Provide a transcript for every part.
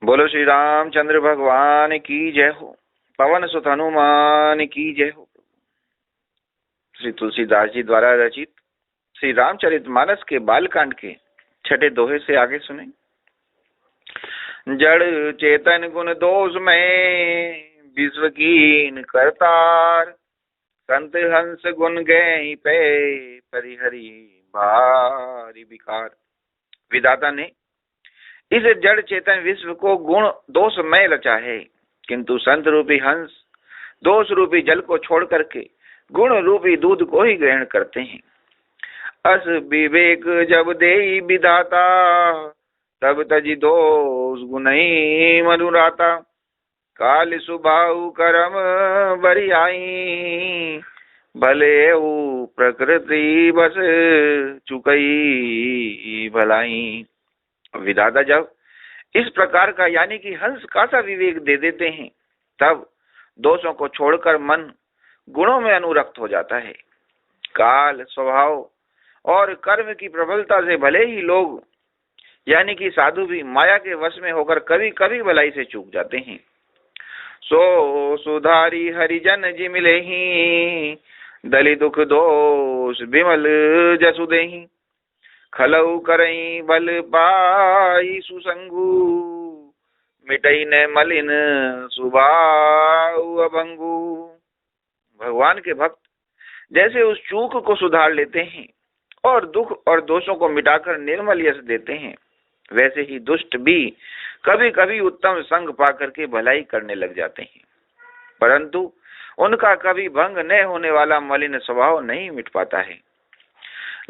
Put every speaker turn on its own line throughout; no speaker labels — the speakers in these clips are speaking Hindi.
बोलो श्री रामचंद्र भगवान की जय हो। पवन सुत हनुमान की जय हो। श्री तुलसीदास जी द्वारा रचित श्री रामचरितमानस के बालकांड के छठे दोहे से आगे सुने। जड़ चेतन गुण दोष में विश्व कीन करतार, संत हंस गुण गए पे परिहरि भारी विकार। विधाता ने इस जड़ चेतन विश्व को गुण दोष में रचा है, किंतु संत रूपी हंस दोष रूपी जल को छोड़ करके गुण रूपी दूध को ही ग्रहण करते हैं। अस विवेक जब देई विधाता, तब तजी दोष गुणई मनुराता। काल सुभाव करम बरियाई, भले प्रकृति बस चुकई भलाई। विधाता जब इस प्रकार का यानी कि हंस का सा विवेक दे देते हैं, तब दोषों को छोड़कर मन गुणों में अनुरक्त हो जाता है। काल स्वभाव और कर्म की प्रबलता से भले ही लोग यानी कि साधु भी माया के वश में होकर कभी कभी भलाई से चूक जाते हैं। सो सुधारी हरिजन जी मिले ही, दली दुख दोष विमल जसु देही। खलऊ करई बल पाई सुसंगु, मिटई न मलिन सुभाव अभंगु। भगवान के भक्त जैसे उस चूक को सुधार लेते हैं और दुख और दोषों को मिटाकर निर्मल यश देते हैं, वैसे ही दुष्ट भी कभी कभी उत्तम संग पाकर के भलाई करने लग जाते हैं, परंतु उनका कभी भंग न होने वाला मलिन स्वभाव नहीं मिट पाता है।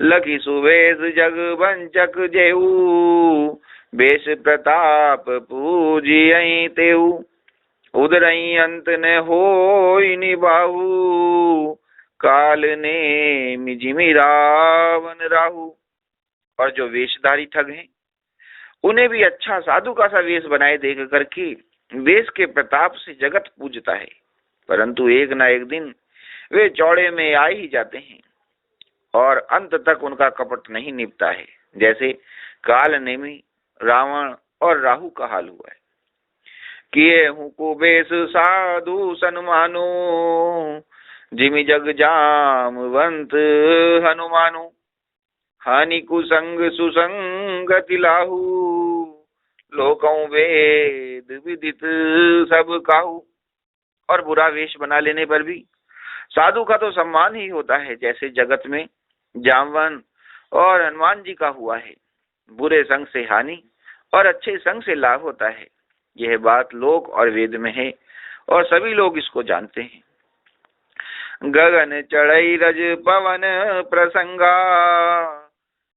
लखी सुवेश जग वंचक जेऊ, बेश प्रताप पूजियई तेऊ। उदरई अंत न होई निबाहु, काल ने मिजिमी रावण राहु। और जो वेशधारी ठग हैं, उन्हें भी अच्छा साधु का सा वेश बनाए देख करके वेश के प्रताप से जगत पूजता है, परंतु एक न एक दिन वे चौड़े में आ ही जाते हैं और अंत तक उनका कपट नहीं निपटा है, जैसे काल नेमी रावण और राहु का हाल हुआ है। किए हूँ को बेस साधु सन्मानो, जिमि जग जामवंत हनुमानु। हानि कुसंग सुसंगति लाहू, लोकों वेद विदित सब काहू। और बुरा वेश बना लेने पर भी साधु का तो सम्मान ही होता है, जैसे जगत में जामवन और हनुमान जी का हुआ है। बुरे संग से हानि और अच्छे संग से लाभ होता है, यह बात लोक और वेद में है और सभी लोग इसको जानते हैं। गगन चढ़ई रज पवन प्रसंगा,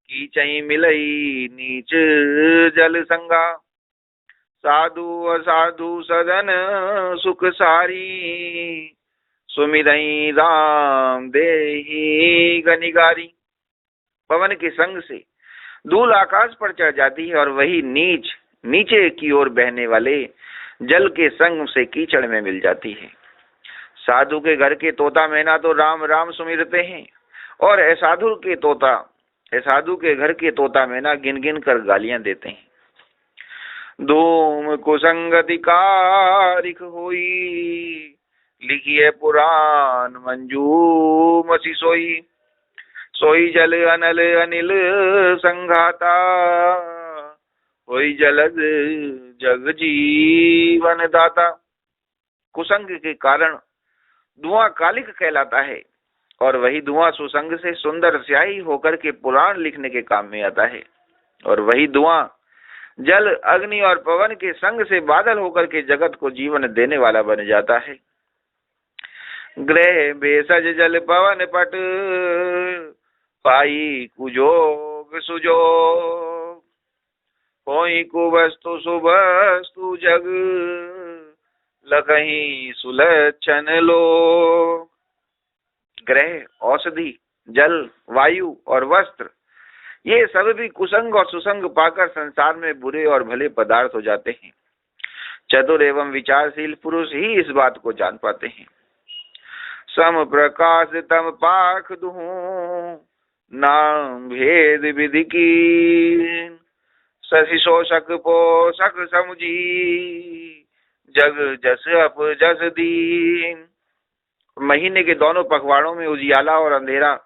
कीचई मिलई नीच जल संगा। साधु असाधु सदन सुख सारी, सुमिरई राम देहि गनिगारी। पवन के संग से धूल आकाश पर चढ़ जाती है और वही नीच नीचे की ओर बहने वाले जल के संग से कीचड़ में मिल जाती है। साधु के घर के तोता मैना तो राम राम सुमिरते हैं, और असाधु के घर के तोता मैना गिन गिन कर गालियां देते हैं। धूम कुसंगति कारिक होई, लिखिए पुराण मंजू मसी सोई। सोई जल अनल अनिल संघाता, होई जलद जग जीवन दाता। कुसंग के कारण धुआं कालिक कहलाता है, और वही धुआं सुसंग से सुंदर स्याही होकर के पुराण लिखने के काम में आता है, और वही धुआं जल अग्नि और पवन के संग से बादल होकर के जगत को जीवन देने वाला बन जाता है। ग्रह भेषज जल पवन पट, पाई कुजोग सुजोग। कोई कुवस्तु सुवस्तु जग, लखही सुलक्षण लोग। ग्रह, औषधि, जल, वायु और वस्त्र, ये सब भी कुसंग और सुसंग पाकर संसार में बुरे और भले पदार्थ हो जाते हैं। चतुर एवं विचारशील पुरुष ही इस बात को जान पाते हैं। सम प्रकाश तम पाख दुहूं, नाम भेद विधि की। शशि शोषक पोषक समुझी, जग जस अप जस दीन। महीने के दोनों पखवाड़ों में उजियाला और अंधेरा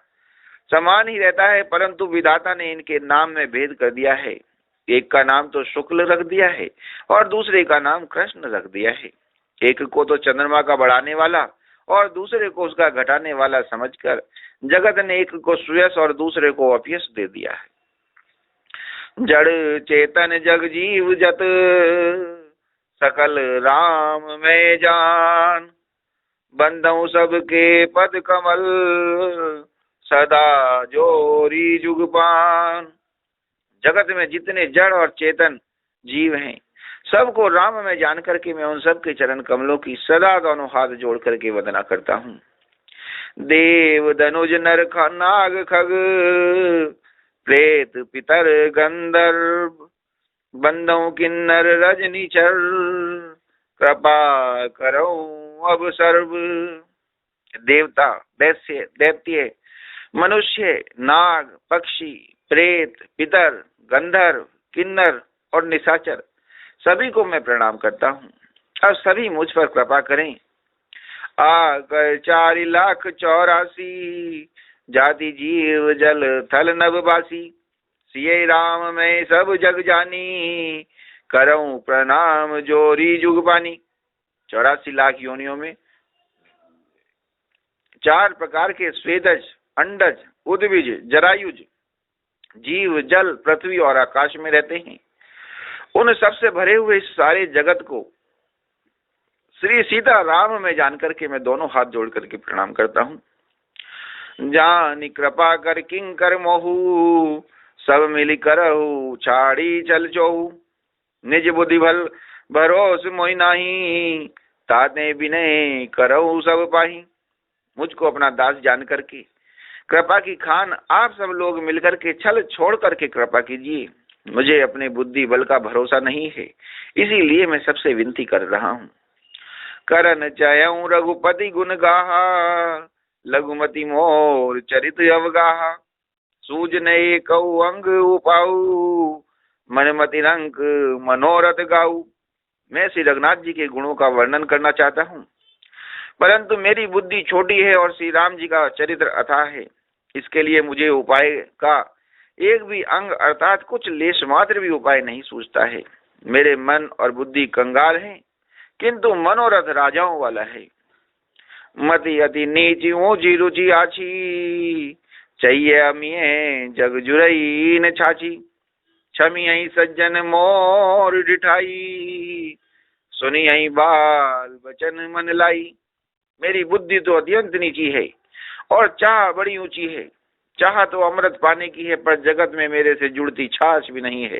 समान ही रहता है, परंतु विधाता ने इनके नाम में भेद कर दिया है। एक का नाम तो शुक्ल रख दिया है और दूसरे का नाम कृष्ण रख दिया है। एक को तो चंद्रमा का बढ़ाने वाला और दूसरे को उसका घटाने वाला समझकर जगत ने एक को सुयश और दूसरे को अपयश दे दिया है। जड़ चेतन जग जीव जत, सकल राम में जान। बंधु सबके पद कमल, सदा जोरी जुगपान। जगत में जितने जड़ और चेतन जीव हैं, सबको राम में जान करके मैं उन सब के चरण कमलों की सदा दोनों हाथ जोड़ करके वंदना करता हूँ। देव धनुज नर नाग खग, प्रेत पितर गंधर्व। बंदों किन्नर रजनीचर, कृपा करो अब सर्व। देवता, दैत्य, मनुष्य, नाग, पक्षी, प्रेत, पितर, गंधर्व, किन्नर और निशाचर सभी को मैं प्रणाम करता हूँ। अब सभी मुझ पर कृपा करें। आकर 4,84,00,000 जाति जीव जल थल नभवासी। सिये राम मैं सब जग जानी, करऊं प्रणाम जोरी जुगबानी। 84 लाख योनियों में 4 प्रकार के स्वेदज, अंडज, उद्भिज, जरायुज जीव जल, पृथ्वी और आकाश में रहते हैं। उन सबसे भरे हुए इस सारे जगत को श्री सीता राम में जान करके मैं दोनों हाथ जोड़ करके प्रणाम करता हूँ। जानी कृपा कर किंकर मोहू, सब मिल करहु छाड़ी चल चोहू। निज बुद्धि भल भरोस मोहि नाही, ताते बिनय करहु सब पाही। मुझको अपना दास जान करके कृपा की खान आप सब लोग मिलकर के छल छोड़ करके कृपा कीजिए। मुझे अपने बुद्धि बल का भरोसा नहीं है, इसीलिए मैं सबसे विनती कर रहा हूँ। करन चयऊं रघुपति गुण गाहा, लघुमति मोर चरित अवगाहा। सूझने कऊ अंग उपाऊ, मनमति रंक मनोरथ गाऊ। मैं श्री रघुनाथ जी के गुणों का वर्णन करना चाहता हूँ, परंतु मेरी बुद्धि छोटी है और श्री राम जी का चरित्र अथाह है। इसके लिए मुझे उपाय का एक भी अंग अर्थात कुछ लेश मात्र भी उपाय नहीं सूझता है। मेरे मन और बुद्धि कंगाल है, किंतु मनोरथ राजाओं वाला है। मति अति नीची ऊंची रुचि आछी, चाहिए अमिये जग जुरई न छाछी। छमियई सज्जन मोर डिठाई, सुनियई बाल बचन मन लाई। मेरी बुद्धि तो अत्यंत नीची है और चाह बड़ी ऊंची है। चाह तो अमृत पाने की है, पर जगत में मेरे से जुड़ती छाछ भी नहीं है।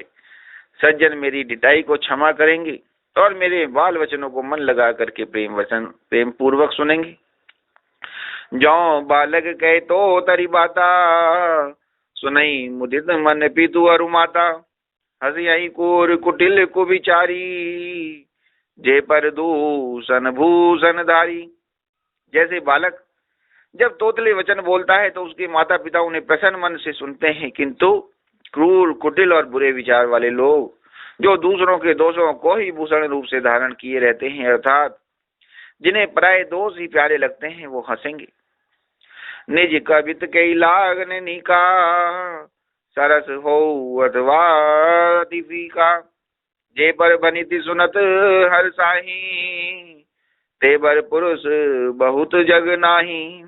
सज्जन मेरी डिटाई को क्षमा करेंगे और मेरे बाल वचनों को मन लगा करके प्रेम पूर्वक सुनेंगे। जो बालक कहे तो तरी बाता, सुनई मुदित मन पीतु अरु माता। हसियई कूर कुटिल कुविचारी, जे पर दूषण भूषण धारी। जैसे बालक जब तोतले वचन बोलता है तो उसके माता पिता उन्हें प्रसन्न मन से सुनते हैं, किंतु क्रूर, कुटिल और बुरे विचार वाले लोग जो दूसरों के दोषों को ही भूषण रूप से धारण किए रहते हैं, अर्थात जिन्हें पराये दोष ही प्यारे लगते हैं, वो हंसेंगे। निज कवित कई लागन निका, सरस हो अथवा दीपिका। जे पर बनिति सुनत हर साही, ते बर पुरुष बहुत जग नाही।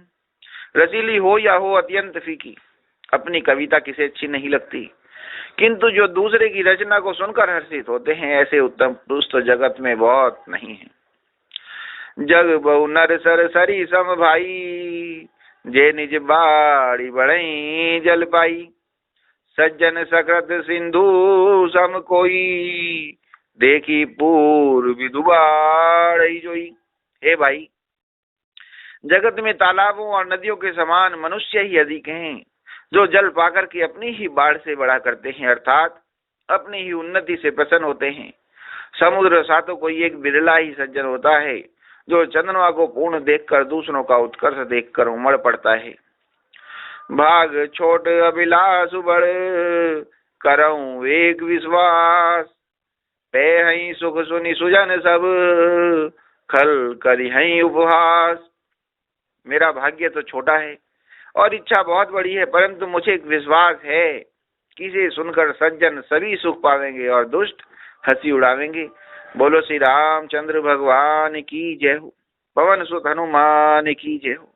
रसीली हो या हो अत्यंत फीकी, अपनी कविता किसे अच्छी नहीं लगती, किंतु जो दूसरे की रचना को सुनकर हर्षित होते हैं, ऐसे उत्तम पुरुष तो जगत में बहुत नहीं है। जग बहु नर सर सरी सम भाई, जे निज बाड़ी बढ़ई जल पाई। सज्जन सकृत सिंधु सम कोई, देखी पूर्व विदुबाड़ई जोई। हे भाई, जगत में तालाबों और नदियों के समान मनुष्य ही अधिक हैं, जो जल पाकर के अपनी ही बाढ़ से बढ़ा करते हैं, अर्थात अपनी ही उन्नति से प्रसन्न होते हैं। समुद्र सा तो कोई एक बिरला ही सज्जन होता है, जो चंद्रमा को पूर्ण देखकर दूसरों का उत्कर्ष देखकर उमड़ पड़ता है। भाग छोट अभिलाष बड़, करऊं एक विश्वास, पे हई सुख सुनि सुजन सब, खल करी हई उपहास। मेरा भाग्य तो छोटा है और इच्छा बहुत बड़ी है, परंतु मुझे एक विश्वास है कि इसे सुनकर सज्जन सभी सुख पावेंगे और दुष्ट हंसी उड़ावेंगे। बोलो श्री रामचंद्र भगवान की जय हो, पवन सुत हनुमान की जय हो।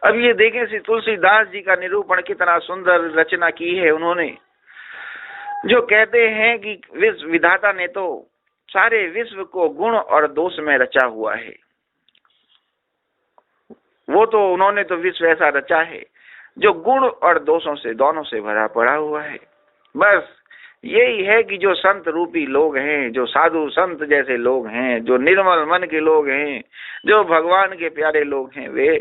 अब ये देखें श्री तुलसीदास जी का निरूपण कितना सुंदर रचना की है उन्होंने, जो कहते हैं कि विश्व विधाता ने तो सारे विश्व को गुण और दोष में रचा हुआ है। वो तो उन्होंने तो विश्व ऐसा रचा है जो गुण और दोषों से दोनों से भरा पड़ा हुआ है। बस यही है कि जो संत रूपी लोग हैं, जो साधु संत जैसे लोग हैं, जो निर्मल मन के लोग हैं, जो भगवान के प्यारे लोग हैं, वे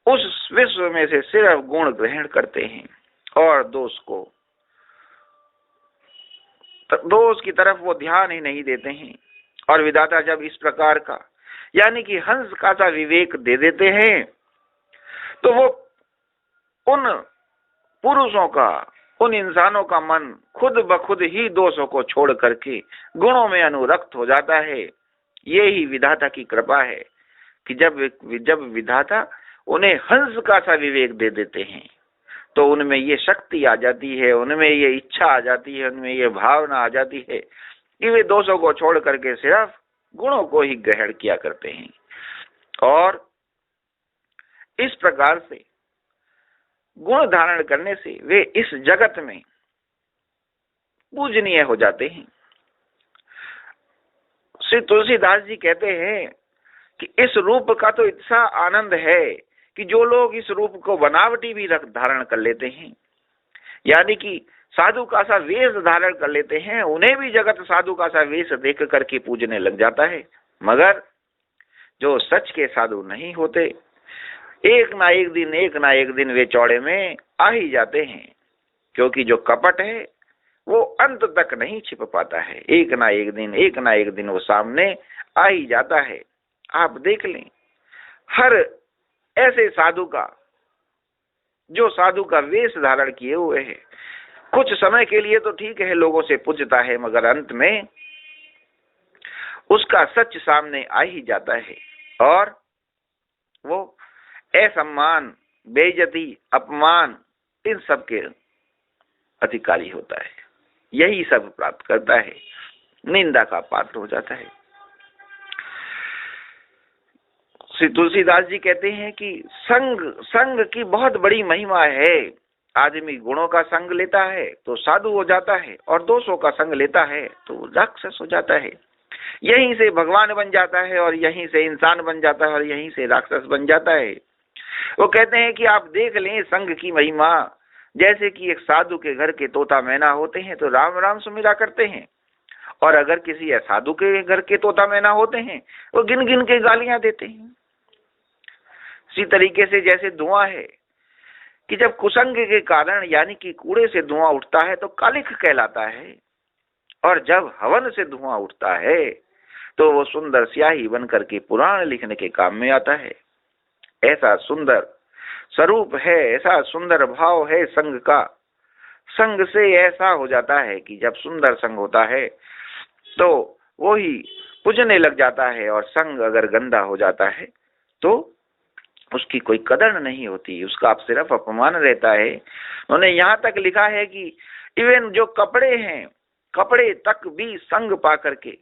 उस विश्व में से सिर्फ गुण ग्रहण करते हैं और दोष की तरफ वो ध्यान ही नहीं देते हैं। और विधाता जब इस प्रकार का यानी कि हंस का सा विवेक दे देते हैं तो वो उन पुरुषों का, उन इंसानों का मन खुद ब खुद ही दोषों को छोड़ करके गुणों में अनुरक्त हो जाता है। यही विधाता की कृपा है कि जब विधाता उन्हें हंस का सा विवेक दे देते हैं तो उनमें ये शक्ति आ जाती है, उनमें ये इच्छा आ जाती है, उनमें ये भावना आ जाती है कि वे दोषों को छोड़ करके सिर्फ गुणों को ही ग्रहण किया करते हैं। और इस प्रकार से गुण धारण करने से वे इस जगत में पूजनीय हो जाते हैं। श्री तुलसीदास जी कहते हैं कि इस रूप का तो इतना आनंद है कि जो लोग इस रूप को बनावटी भी धारण कर लेते हैं, यानी कि साधु का सा वेश धारण कर लेते हैं, उन्हें भी जगत साधु का सा वेश देख करके पूजने लग जाता है। मगर जो सच के साधु नहीं होते, एक ना एक दिन वे चौड़े में आ ही जाते हैं, क्योंकि जो कपट है वो अंत तक नहीं छिप पाता है। एक ना एक दिन वो सामने आ ही जाता है। आप देख लें, हर ऐसे साधु का जो साधु का वेश धारण किए हुए है, कुछ समय के लिए तो ठीक है, लोगों से पूजता है, मगर अंत में उसका सच सामने आ ही जाता है और वो असम्मान, बेइज्जती, अपमान, इन सब के अधिकारी होता है। यही सब प्राप्त करता है, निंदा का पात्र हो जाता है। श्री तुलसीदास जी कहते हैं कि संग की बहुत बड़ी महिमा है। आदमी गुणों का संग लेता है तो साधु हो जाता है और दोषों का संग लेता है तो राक्षस हो जाता है। यहीं से भगवान बन जाता है और यहीं से इंसान बन जाता है और यहीं से राक्षस बन जाता है। वो कहते हैं कि आप देख लें संग की महिमा, जैसे कि एक साधु के घर के तोता मैना होते हैं तो राम राम सुमिरा करते हैं, और अगर किसी असाधु के घर के तोता मैना होते हैं वो गिन गिन के गालियां देते हैं। इसी तरीके से जैसे धुआं है कि जब कुसंग के कारण यानी कि कूड़े से धुआं उठता है तो कालिख कहलाता है, और जब हवन से धुआं उठता है तो वो सुंदर स्याही बन करके पुराण लिखने के काम में आता है। ऐसा सुंदर स्वरूप है, ऐसा सुंदर भाव है संग का। संग से ऐसा हो जाता है कि जब सुंदर संग होता है तो वो ही पूजने लग जाता है, और संग अगर गंदा हो जाता है तो उसकी कोई कदर नहीं होती, उसका सिर्फ अपमान रहता है। उन्होंने यहाँ तक लिखा है कि इवन जो कपड़े हैं, कपड़े तक भी संग पा करके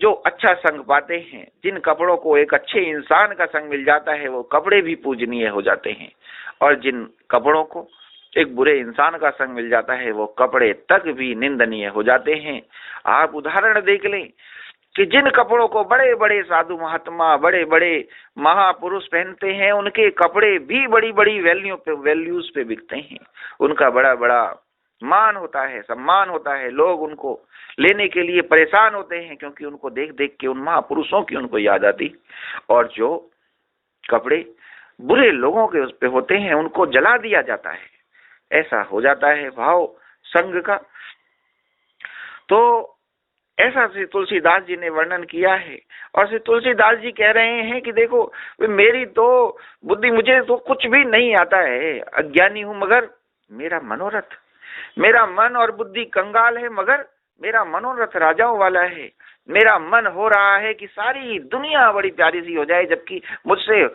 जो अच्छा संग पाते हैं, जिन कपड़ों को एक अच्छे इंसान का संग मिल जाता है वो कपड़े भी पूजनीय हो जाते हैं, और जिन कपड़ों को एक बुरे इंसान का संग मिल जाता है वो कपड़े तक भी निंदनीय हो जाते हैं। आप उदाहरण देख लें कि जिन कपड़ों को बड़े बड़े साधु महात्मा, बड़े बड़े महापुरुष पहनते हैं, उनके कपड़े भी बड़ी बड़ी वैल्यूज पे बिकते हैं। उनका बड़ा बड़ा मान होता है, सम्मान होता है, लोग उनको लेने के लिए परेशान होते हैं, क्योंकि उनको देख देख के उन महापुरुषों की उनको याद आती। और जो कपड़े बुरे लोगों के उस पे होते हैं उनको जला दिया जाता है। ऐसा हो जाता है भाव संग का। तो ऐसा श्री तुलसीदास जी ने वर्णन किया है, और श्री तुलसीदास जी कह रहे हैं कि देखो मेरी तो बुद्धि, मुझे तो कुछ भी नहीं आता है, अज्ञानी हूं, मगर मेरा मनोरथ, मेरा मन और बुद्धि कंगाल है, मगर मेरा मनोरथ राजाओं वाला है। मेरा मन हो रहा है कि सारी दुनिया बड़ी प्यारी सी हो जाए, जबकि मुझसे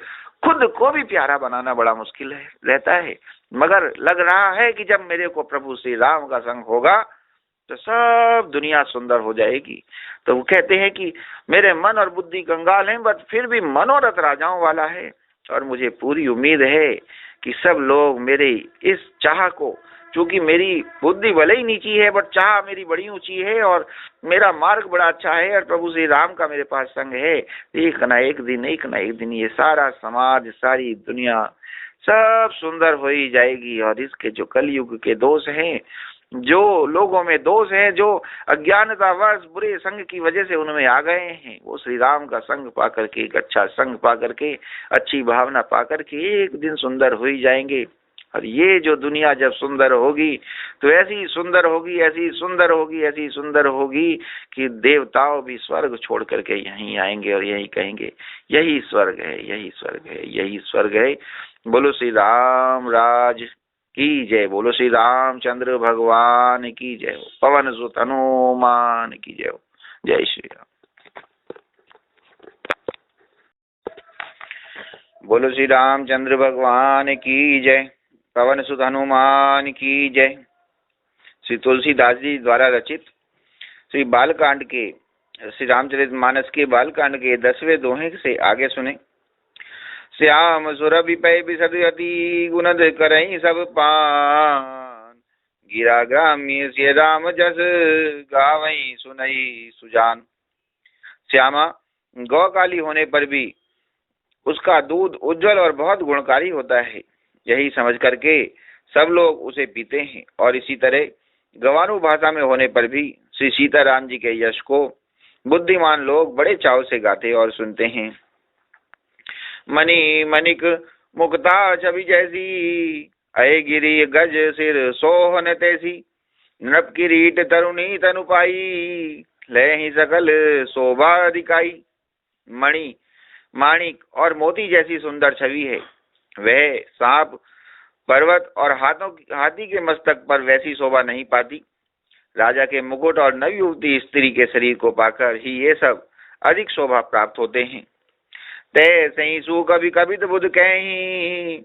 खुद को भी प्यारा बनाना बड़ा मुश्किल है रहता है। मगर लग रहा है कि जब मेरे को प्रभु श्री राम का संग होगा तो सब दुनिया सुंदर हो जाएगी। तो वो कहते हैं कि मेरे मन और बुद्धि कंगाल हैं, बट फिर भी मनोरथ राजाओं वाला है, और मुझे पूरी उम्मीद है कि सब लोग मेरे इस चाह को, क्योंकि मेरी बुद्धि भले ही नीची है बट चाह मेरी बड़ी ऊंची है, और मेरा मार्ग बड़ा अच्छा है, और प्रभु श्री राम का मेरे पास संग है। एक ना एक दिन ये सारा समाज, सारी दुनिया सब सुंदर हो ही जाएगी। और इसके जो कलयुग के दोष हैं, जो लोगों में दोष है, जो अज्ञानता वर्ष बुरे संग की वजह से उनमें आ गए हैं, वो श्री राम का संग पा करके, एक अच्छा संग पा करके, अच्छी भावना पा करके एक दिन सुंदर हो ही जाएंगे। और ये जो दुनिया जब सुंदर होगी तो ऐसी सुंदर होगी, ऐसी सुंदर होगी, ऐसी सुंदर होगी कि देवताओं भी स्वर्ग छोड़ करके यहीं आएंगे और यही कहेंगे यही स्वर्ग है, यही स्वर्ग है, यही स्वर्ग है। बोलो श्री राम राज की जय, बोलो श्री रामचंद्र भगवान की जय हो, पवन सुत हनुमान की जय हो। जय श्री राम। बोलो श्री रामचंद्र भगवान की जय, पवन सुत हनुमान की जय। श्री तुलसीदास जी द्वारा रचित श्री बालकांड के, श्री रामचरितमानस के बालकांड के 10वें दोहे से आगे सुने। श्याम सुरभि पै बिसरति गुणद करहि सब पान, गिरा ग्राम्य से राम जस गावई सुनई सुजान। श्यामा गौकाली होने पर भी उसका दूध उज्जवल और बहुत गुणकारी होता है, यही समझ करके सब लोग उसे पीते हैं। और इसी तरह गंवारू भाषा में होने पर भी श्री सीताराम जी के यश को बुद्धिमान लोग बड़े चाव से गाते और सुनते हैं। मणि मणिक मुक्ता छवि जैसी, अय गिरी गज सिर सोहन तैसी, नृप किरीट तरुणी तनु पाई, ले ही सकल शोभा दिखाई। मणि माणिक और मोती जैसी सुंदर छवि है, वह सांप, पर्वत और हाथी के मस्तक पर वैसी शोभा नहीं पाती। राजा के मुकुट और नवयुवती स्त्री के शरीर को पाकर ही ये सब अधिक शोभा प्राप्त होते हैं। तैसे ही सु कभी कभी बुध कहीं,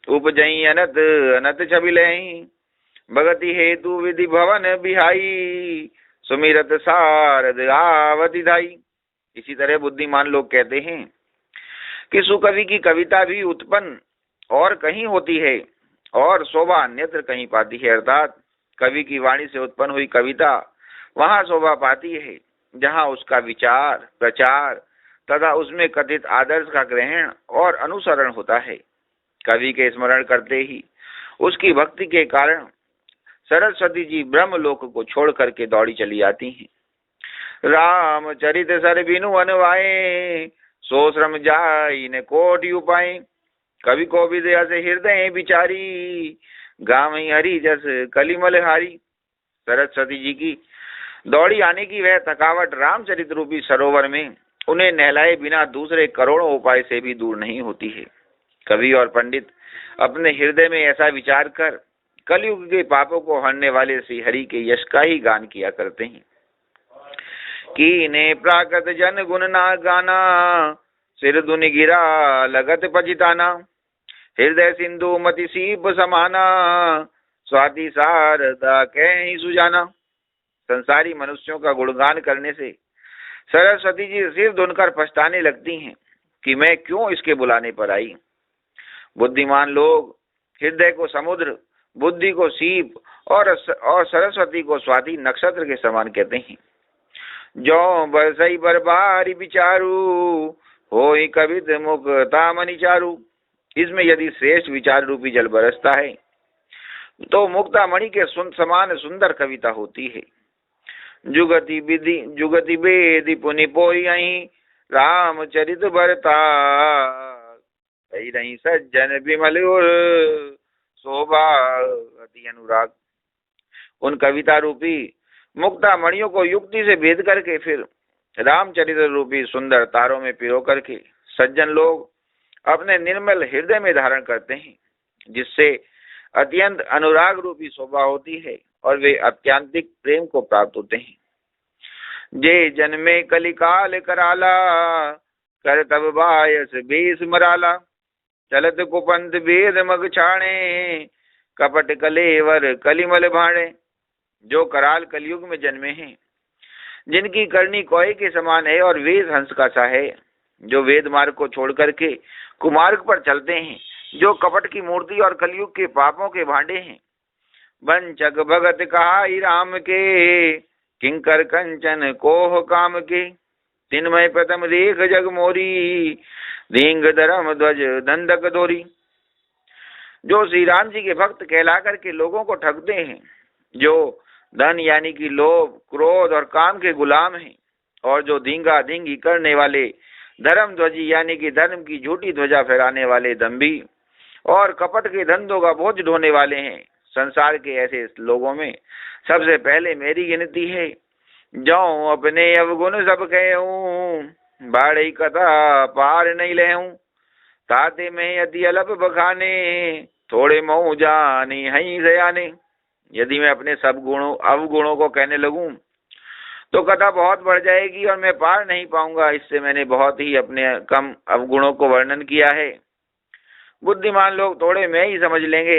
उपजई अनत अनत छवि लही, भगति हेतु विधि भवन बिहाई, सुमिरत सारद आवति धाई। इसी तरह बुद्धिमान लोग कहते हैं कि सुकवि की कविता भी उत्पन्न और कहीं होती है और शोभा अन्यत्र कहीं पाती है, अर्थात कवि की वाणी से उत्पन्न हुई कविता वहां शोभा पाती है जहां उसका विचार, प्रचार तथा उसमें कथित आदर्श का ग्रहण और अनुसरण होता है। कवि के स्मरण करते ही उसकी भक्ति के कारण सरस्वती जी ब्रह्मलोक को छोड़ करके दौड़ी चली आती हैं। राम चरित सर बिनु अनवाए, सो श्रम जाई ने कोटि उपाय, कवि को भी दया से हृदय बिचारी, गावई हरि जस कलिमल हारी। सरस्वती जी की दौड़ी आने की वह थकावट रामचरित रूपी सरोवर में उन्हें नहलाए बिना दूसरे करोड़ों उपाय से भी दूर नहीं होती है। कवि और पंडित अपने हृदय में ऐसा विचार कर कलयुग के पापों को हरने वाले श्री हरि के यश का ही गान किया करते हैं। कीने प्राकृत जन गुण ना गाना, सिर दुनि गिरा लगत पचिताना, हृदय सिंधु मति सीप समाना, स्वाति सारदा कहीं सुजाना। संसारी मनुष्यों का गुणगान करने से सरस्वती जी सिर धुनकर पछताने लगती हैं कि मैं क्यों इसके बुलाने पर आई। बुद्धिमान लोग हृदय को समुद्र, बुद्धि को सीप और सरस्वती को स्वाति नक्षत्र के समान कहते हैं। जो बरसई बरबारी विचारू, होई कवित मुक्ता मणि चारू। इसमें यदि श्रेष्ठ विचार रूपी जल बरसता है तो मुक्ता मणि के समान सुंदर कविता होती है। जुगति विधि जुगति वेदी पुनि पोई अहि, रामचरित बरता रही सज्जन विमल शोभा अति अनुराग। उन कविता रूपी मुक्ता मणियों को युक्ति से भेद करके फिर रामचरित रूपी सुंदर तारों में पिरो करके सज्जन लोग अपने निर्मल हृदय में धारण करते हैं, जिससे अत्यंत अनुराग रूपी शोभा होती है और वे अत्यांतिक प्रेम को प्राप्त होते हैं। जे जन्मे कलिकाल कराला, कर तब बायस बेस मराला, चलत कुपंत वेद मग छाणे, कपट कलेवर कलिमल भाणे। जो कराल कलयुग में जन्मे हैं, जिनकी करनी कोय के समान है और वेद हंस का सा है, जो वेद मार्ग को छोड़ करके कुमार्ग पर चलते हैं, जो कपट की मूर्ति और कलयुग के पापों के भांडे हैं। वंचक भगत कहाई राम के, किंकर कंचन कोह काम के, तिनमय प्रथम देख जग मोरी, दींग धर्म ध्वज दंडक दोरी। जो श्री राम जी के भक्त कहला करके लोगों को ठगते हैं, जो धन यानी कि लोभ, क्रोध और काम के गुलाम हैं, और जो धींगा धींगी करने वाले धर्म ध्वजी यानी कि धर्म की झूठी ध्वजा फहराने वाले दंभी और कपट के धंधों का बोझ ढोने वाले हैं, संसार के ऐसे लोगों में सबसे पहले मेरी गिनती है। जो अपने अवगुण सब कहूं, बाड़ी कथा पार नहीं लेहूं, ताते में यदि अलप बखाने, थोड़े मऊ जानी हई सयाने। यदि मैं अपने सब गुणों अवगुणों को कहने लगूं तो कथा बहुत बढ़ जाएगी और मैं पार नहीं पाऊंगा। इससे मैंने बहुत ही अपने कम अवगुणों को वर्णन किया है। बुद्धिमान लोग थोड़े में ही समझ लेंगे।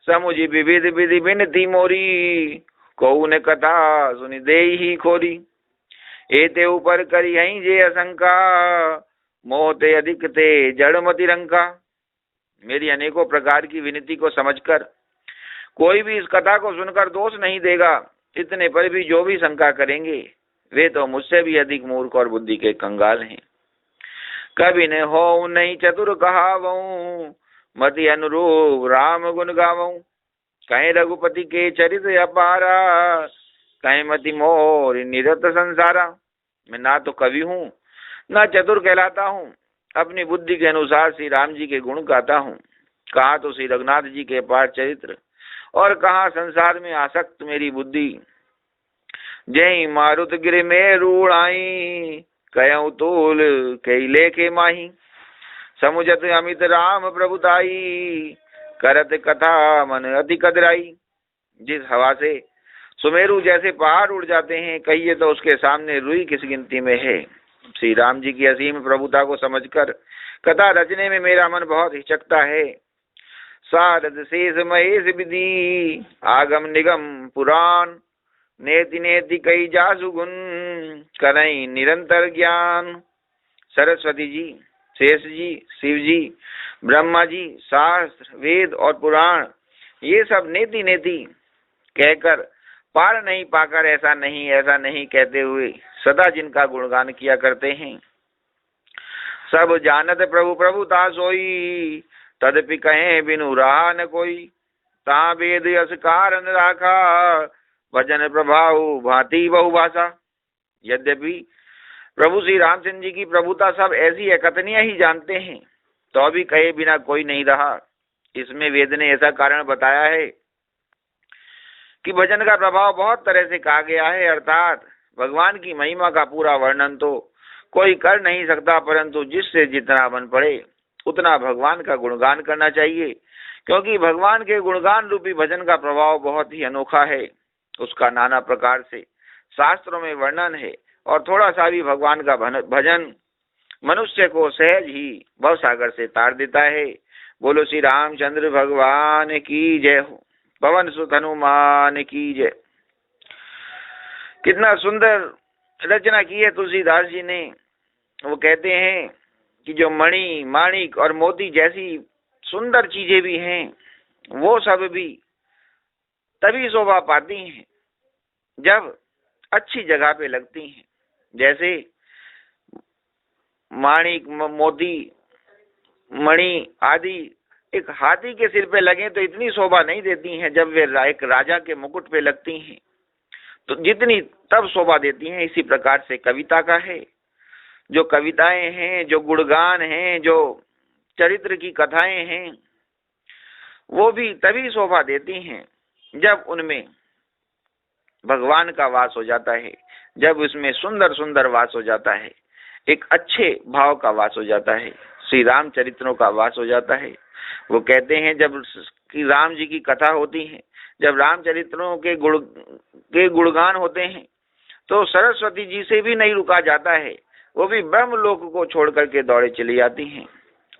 समुझी विविध विधि बिनती मोरी, कऊ ने कथा सुनि दे ही खोरी। एते ऊपर करी हई जे असंका, मोहते अधिक ते जड़मति रंका। मेरी अनेकों प्रकार की विनती को समझकर कोई भी इस कथा को सुनकर दोष नहीं देगा। इतने पर भी जो भी शंका करेंगे वे तो मुझसे भी अधिक मूर्ख और बुद्धि के कंगाल हैं। कभी ने हो नहीं चतुर कहावऊं, मति अनुरूप राम गुण गावऊं। कहीं रघुपति के चरित्र अपारा, कहीं मति मोर निरत संसारा। मैं ना तो कवि हूँ ना चतुर कहलाता हूँ, अपनी बुद्धि के अनुसार श्री राम जी के गुण गाता हूँ। कहा तो श्री रघुनाथ जी के पार चरित्र और कहा संसार में आसक्त मेरी बुद्धि। जय मारुत गिर में रूढ़ाई, कयऊ तूल कई लेखे माही। समुझत अमित राम प्रभुताई, करत कथा मन अति कदराई। जिस हवा से सुमेरु जैसे पहाड़ उड़ जाते हैं, कहिए तो उसके सामने रुई किस गिनती में है। श्री राम जी की असीम प्रभुता को समझकर कथा रचने में मेरा मन बहुत हिचकता है। सारद शेष महेश विधि, आगम निगम पुराण। नेति नेति कई जासु गुण, करई निरंतर ज्ञान। सरस्वती जी, शेष जी, शिव जी, ब्रह्मा जी, शास्त्र, वेद और पुराण ये सब नेति नेति कहकर पार नहीं पाकर ऐसा नहीं कहते हुए सदा जिनका गुणगान किया करते हैं। सब जानत प्रभु प्रभुता सोई, तदपि कहे बिनु रहा न कोई। ता वेद यस कारण राखा, भजन प्रभाव भांति बहुभाषा। यद्यपि प्रभु श्री रामचंद्र जी की प्रभुता सब ऐसी अकथनीय ही जानते हैं, तो भी कहे बिना कोई नहीं रहा। इसमें वेद ने ऐसा कारण बताया है कि भजन का प्रभाव बहुत तरह से कहा गया है, अर्थात भगवान की महिमा का पूरा वर्णन तो कोई कर नहीं सकता, परंतु जिससे जितना बन पड़े उतना भगवान का गुणगान करना चाहिए, क्योंकि भगवान के गुणगान रूपी भजन का प्रभाव बहुत ही अनोखा है। उसका नाना प्रकार से शास्त्रों में वर्णन है और थोड़ा सा भी भगवान का भजन मनुष्य को सहज ही भवसागर से तार देता है। बोलो श्री रामचंद्र भगवान की जय हो, पवन सुत हनुमान की जय। कितना सुंदर रचना की है तुलसीदास जी ने। वो कहते हैं कि जो मणि, माणिक और मोती जैसी सुंदर चीजें भी हैं, वो सब भी तभी शोभा पाती हैं जब अच्छी जगह पे लगती हैं। जैसे माणिक, मोती, मणि आदि एक हाथी के सिर पे लगे तो इतनी शोभा नहीं देती हैं, जब वे एक राजा के मुकुट पे लगती हैं तो जितनी तब शोभा देती हैं। इसी प्रकार से कविता का है। जो कविताएं हैं, जो गुणगान हैं, जो चरित्र की कथाएं हैं, वो भी तभी शोभा देती हैं जब उनमें भगवान का वास हो जाता है, जब उसमें सुंदर सुंदर वास हो जाता है, एक अच्छे भाव का वास हो जाता है, श्री राम चरित्रों का वास हो जाता है। वो कहते हैं जब कि राम जी की कथा होती है, जब रामचरित्रों के गुणगान होते हैं, तो सरस्वती जी से भी नहीं रुका जाता है। वो भी ब्रह्मलोक को छोड़ करके दौड़े चली जाती हैं।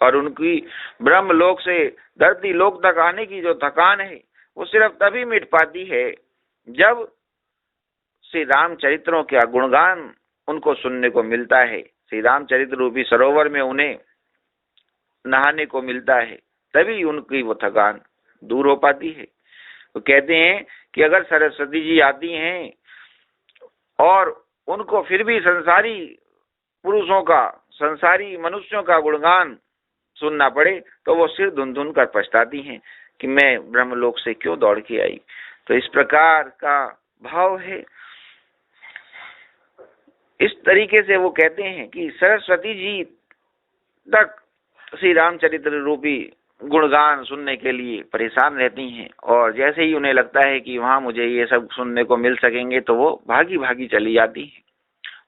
और उनकी ब्रह्मलोक से धरती लोक तक आने की जो थकान है, वो सिर्फ तभी मिट पाती है जब श्री रामचरित्रों का गुणगान उनको सुनने को मिलता है। श्री रामचरित्र रूपी सरोवर में उन्हें नहाने को मिलता है, तभी उनकी वो थकान दूर हो पाती है। वो कहते हैं कि अगर सरस्वती जी आती हैं और उनको फिर भी संसारी पुरुषों का, संसारी मनुष्यों का गुणगान सुनना पड़े, तो वो सिर धुन धुन कर पछताती हैं कि मैं ब्रह्मलोक से क्यों दौड़ के आई। तो इस प्रकार का भाव है। इस तरीके से वो कहते हैं कि सरस्वती जी तक श्री रामचरित्र रूपी गुणगान सुनने के लिए परेशान रहती हैं, और जैसे ही उन्हें लगता है कि वहां मुझे ये सब सुनने को मिल सकेंगे, तो वो भागी भागी चली जाती हैं।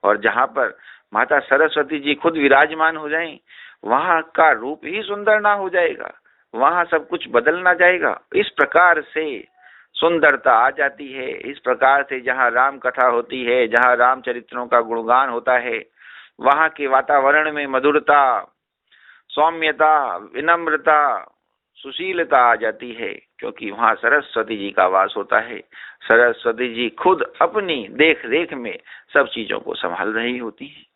और जहां पर माता सरस्वती जी खुद विराजमान हो जाएं, वहां का रूप ही सुंदर ना हो जाएगा, वहां सब कुछ बदल ना जाएगा। इस प्रकार से सुंदरता आ जाती है। इस प्रकार से जहाँ राम कथा होती है, जहाँ रामचरित्रों का गुणगान होता है, वहां के वातावरण में मधुरता, सौम्यता, विनम्रता, सुशीलता आ जाती है, क्योंकि वहां सरस्वती जी का वास होता है। सरस्वती जी खुद अपनी देख रेख में सब चीजों को संभाल रही होती हैं।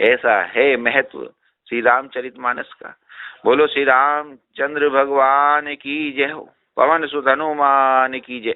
ऐसा है महत्व श्री रामचरितमानस का। बोलो श्री रामचंद्र भगवान की जय हो। पवन सुत हनुमान की जय।